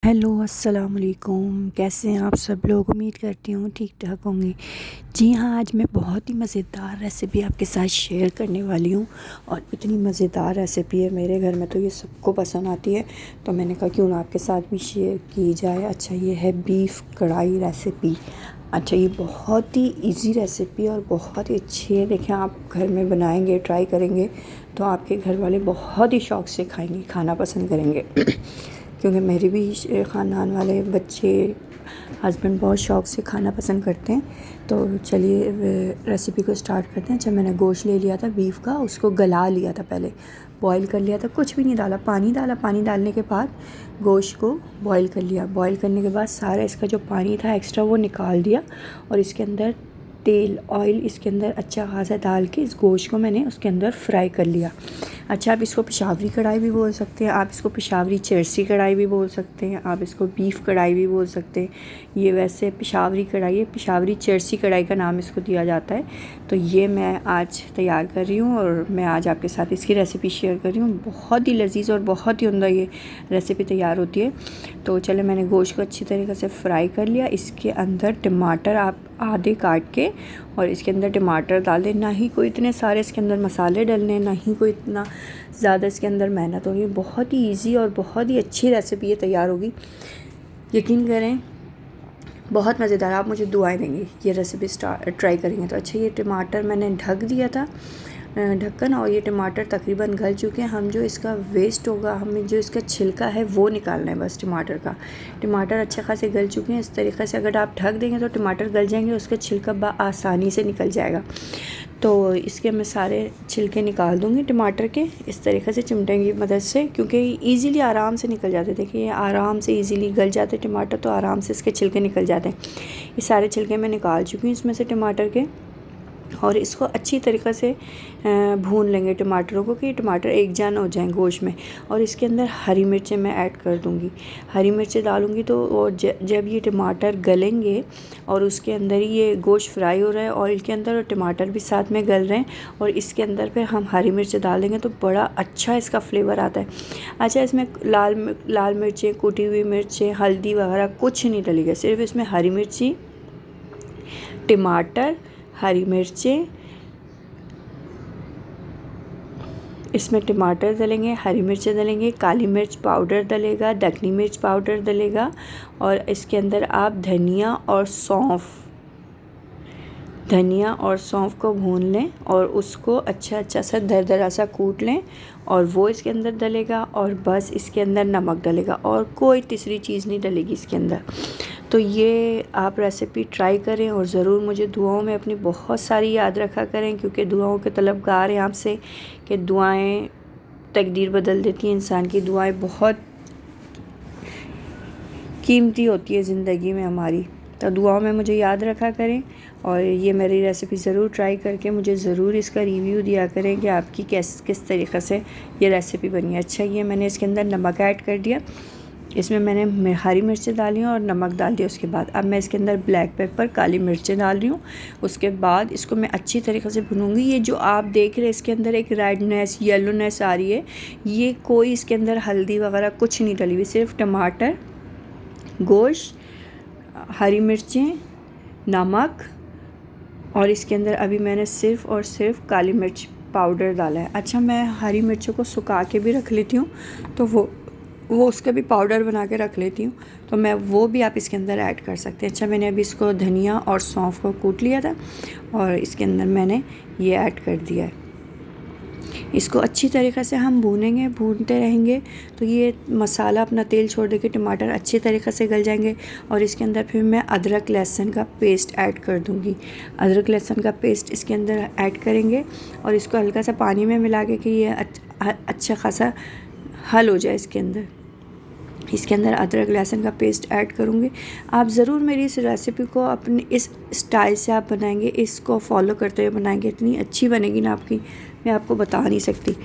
Hello अस्सलाम वालेकुम। कैसे हैं आप सब लोग? उम्मीद करती हूँ ठीक ठाक होंगे। जी हाँ, आज मैं बहुत ही मज़ेदार रेसिपी आपके साथ शेयर करने वाली हूँ और इतनी मज़ेदार रेसिपी है, मेरे घर में तो ये सबको पसंद आती है, तो मैंने कहा क्यों ना आपके साथ भी शेयर की जाए। अच्छा, ये है बीफ कढ़ाई रेसिपी। अच्छा, ये बहुत ही इजी रेसिपी और बहुत ही अच्छी है। देखें, आप घर में बनाएंगे, ट्राई करेंगे तो आपके घर वाले बहुत ही शौक़ से खाएंगे, खाना पसंद करेंगे क्योंकि मेरे भी ख़ानदान वाले बच्चे, हस्बैंड बहुत शौक़ से खाना पसंद करते हैं। तो चलिए रेसिपी को स्टार्ट करते हैं। अच्छा, मैंने गोश्त ले लिया था बीफ का, उसको गला लिया था, पहले बॉईल कर लिया था, कुछ भी नहीं डाला, पानी डाला। पानी डालने के बाद गोश्त को बॉईल कर लिया। बॉईल करने के बाद सारा इसका जो पानी था एक्स्ट्रा वो निकाल दिया और इसके अंदर तेल, ऑयल इसके अंदर अच्छा खासा डाल के इस गोश्त को मैंने उसके अंदर फ्राई कर लिया। अच्छा, आप इसको पेशावरी कढ़ाई भी बोल सकते हैं, आप इसको पेशावरी चरसी कढ़ाई भी बोल सकते हैं, आप इसको बीफ कढ़ाई भी बोल सकते हैं। ये वैसे पेशावरी कढ़ाई है, पेशावरी चरसी कढ़ाई का नाम इसको दिया जाता है। तो ये मैं आज तैयार कर रही हूँ और मैं आज आपके साथ इसकी रेसिपी शेयर कर रही हूँ। बहुत ही लजीज़ और बहुत ही उम्दा ये रेसिपी तैयार होती है। तो चलो, मैंने गोश्त को अच्छी तरीके से फ्राई कर लिया। इसके अंदर टमाटर आप आधे काट के और इसके अंदर टमाटर डाल दें। ना ही कोई इतने सारे इसके अंदर मसाले डलने, ना ही कोई इतना ज़्यादा इसके अंदर मेहनत होगी। बहुत ही इजी और बहुत ही अच्छी रेसिपी ये तैयार होगी, यकीन करें, बहुत मज़ेदार। आप मुझे दुआएं देंगे ये रेसिपी ट्राई करेंगे तो। अच्छा, ये टमाटर मैंने ढक दिया था ढक्कन, और ये टमाटर तकरीबन गल चुके हैं। हम जो इसका वेस्ट होगा, हमें जो इसका छिलका है वो निकालना है बस टमाटर का। टमाटर अच्छे खासे गल चुके हैं। इस तरीक़े से अगर आप ढक देंगे तो टमाटर गल जाएंगे, उसका छिलका आसानी से निकल जाएगा। तो इसके मैं सारे छिलके निकाल दूँगी टमाटर के, इस तरीक़े से चिमटे की मदद से, क्योंकि ईज़िली आराम से निकल जाते। देखिए, आराम से ईज़िली गल जाते टमाटर, तो आराम से इसके छिलके निकल जाते हैं। ये सारे छिलके मैं निकाल चुकी हूँ इसमें से टमाटर के, और इसको अच्छी तरीक़े से भून लेंगे टमाटरों को कि टमाटर एक जान हो जाएं गोश्त में। और इसके अंदर हरी मिर्चें मैं ऐड कर दूंगी, हरी मिर्चें डालूंगी तो जब ये टमाटर गलेंगे और उसके अंदर ही ये गोश्त फ्राई हो रहा है ऑयल के अंदर और टमाटर भी साथ में गल रहे हैं, और इसके अंदर फिर हम हरी मिर्चें डाल देंगे तो बड़ा अच्छा इसका फ्लेवर आता है। अच्छा, इसमें लाल मिर्चें, कुटी हुई मिर्चें, हल्दी वगैरह कुछ नहीं डलेगा, सिर्फ इसमें हरी मिर्ची, टमाटर, हरी मिर्चें, इसमें टमाटर डलेंगे, हरी मिर्चें डलेंगे, काली मिर्च पाउडर डलेगा, दखनी मिर्च पाउडर डलेगा, और इसके अंदर आप धनिया और सौंफ को भून लें और उसको अच्छा सा दरदरा सा कूट लें, और वो इसके अंदर डलेगा। और बस इसके अंदर नमक डलेगा और कोई तीसरी चीज़ नहीं डलेगी इसके अंदर। तो ये आप रेसिपी ट्राई करें और ज़रूर मुझे दुआओं में अपनी बहुत सारी याद रखा करें, क्योंकि दुआओं के तलबगार हैं आपसे, कि दुआएं तकदीर बदल देती हैं इंसान की। दुआएं बहुत कीमती होती है ज़िंदगी में हमारी, तो दुआओं में मुझे याद रखा करें। और ये मेरी रेसिपी ज़रूर ट्राई करके मुझे ज़रूर इसका रिव्यू दिया करें कि आपकी किस तरीक़े से ये रेसिपी बनी है। अच्छा, ये मैंने इसके अंदर नमक ऐड कर दिया, इसमें मैंने हरी मिर्चें डाली और नमक डाल दिया। उसके बाद अब मैं इसके अंदर ब्लैक पेपर, काली मिर्चें डाल रही हूँ। उसके बाद इसको मैं अच्छी तरीक़े से भूनूंगी। ये जो आप देख रहे हैं इसके अंदर एक रेडनेस, येलोनेस आ रही है, ये कोई इसके अंदर हल्दी वगैरह कुछ नहीं डली हुई, सिर्फ टमाटर, गोश्त, हरी मिर्चें, नमक, और इसके अंदर अभी मैंने सिर्फ़ और सिर्फ काली मिर्च पाउडर डाला है। अच्छा, मैं हरी मिर्चों को सुखा के भी रख लेती हूँ, तो वो उसका भी पाउडर बना के रख लेती हूँ, तो मैं वो भी आप इसके अंदर ऐड कर सकते हैं। अच्छा, मैंने अभी इसको धनिया और सौंफ को कूट लिया था और इसके अंदर मैंने ये ऐड कर दिया है। इसको अच्छी तरीक़े से हम भूनते रहेंगे तो ये मसाला अपना तेल छोड़ देके टमाटर अच्छी तरीक़े से गल जाएंगे। और इसके अंदर फिर मैं अदरक लहसुन का पेस्ट ऐड कर दूँगी। अदरक लहसुन का पेस्ट इसके अंदर ऐड करेंगे और इसको हल्का सा पानी में मिला के कि ये अच्छा खासा हल हो जाए इसके अंदर। इसके अंदर अदरक लहसुन का पेस्ट ऐड करूँगी। आप ज़रूर मेरी इस रेसिपी को अपने इस स्टाइल से आप बनाएंगे, इसको फॉलो करते हुए बनाएंगे, इतनी अच्छी बनेगी ना आपकी, मैं आपको बता नहीं सकती।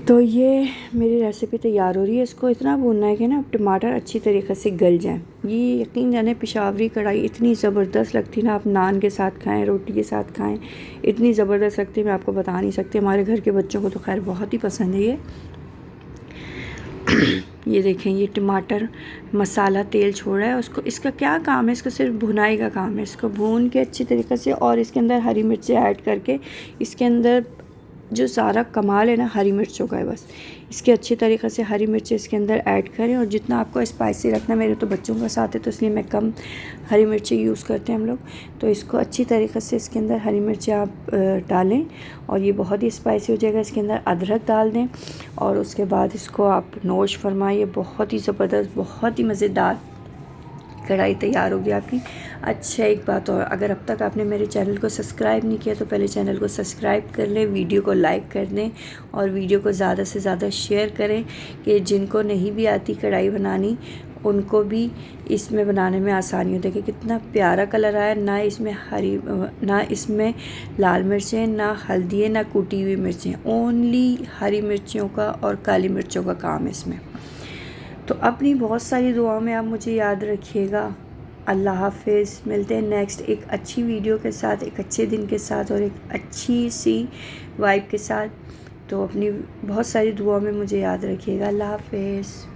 तो ये मेरी रेसिपी तैयार हो रही है। इसको इतना भूनना है कि ना टमाटर अच्छी तरीक़े से गल जाएं। ये यकीन जाने पेशावरी कढ़ाई इतनी ज़बरदस्त लगती है ना, आप नान के साथ खाएं, रोटी के साथ खाएं, इतनी ज़बरदस्त लगती है, मैं आपको बता नहीं सकती। हमारे घर के बच्चों को तो खैर बहुत ही पसंद है ये। ये देखें, ये टमाटर मसाला तेल छोड़ रहा है, उसको, इसका क्या काम है, इसका सिर्फ भुनाई का काम है। इसको भून के अच्छी तरीके से और इसके अंदर हरी मिर्चें ऐड करके, इसके अंदर जो सारा कमाल है ना हरी मिर्चों का है, बस इसके अच्छी तरीके से हरी मिर्चें इसके अंदर ऐड करें। और जितना आपको स्पाइसी रखना, मेरे तो बच्चों का साथ है तो इसलिए मैं कम हरी मिर्चें यूज़ करते हैं हम लोग। तो इसको अच्छी तरीके से इसके अंदर हरी मिर्चें आप डालें और ये बहुत ही स्पाइसी हो जाएगा। इसके अंदर अदरक डाल दें और उसके बाद इसको आप नोश फरमाइए। बहुत ही ज़बरदस्त, बहुत ही मज़ेदार कढ़ाई तैयार होगी आपकी। अच्छा, एक बात और, अगर अब तक आपने मेरे चैनल को सब्सक्राइब नहीं किया तो पहले चैनल को सब्सक्राइब कर लें, वीडियो को लाइक कर दें और वीडियो को ज़्यादा से ज़्यादा शेयर करें कि जिनको नहीं भी आती कढ़ाई बनानी उनको भी इसमें बनाने में आसानी हो। देखिए कितना प्यारा कलर आया, ना इसमें लाल मिर्चें, ना हल्दी है, ना कूटी हुई मिर्चें, ओनली हरी मिर्चियों का और काली मिर्चों का काम है इसमें। तो अपनी बहुत सारी दुआओं में आप मुझे याद रखिएगा। अल्लाह हाफ़िज़। मिलते हैं नेक्स्ट एक अच्छी वीडियो के साथ, एक अच्छे दिन के साथ और एक अच्छी सी वाइब के साथ। तो अपनी बहुत सारी दुआओं में मुझे याद रखिएगा। अल्लाह हाफ़िज़।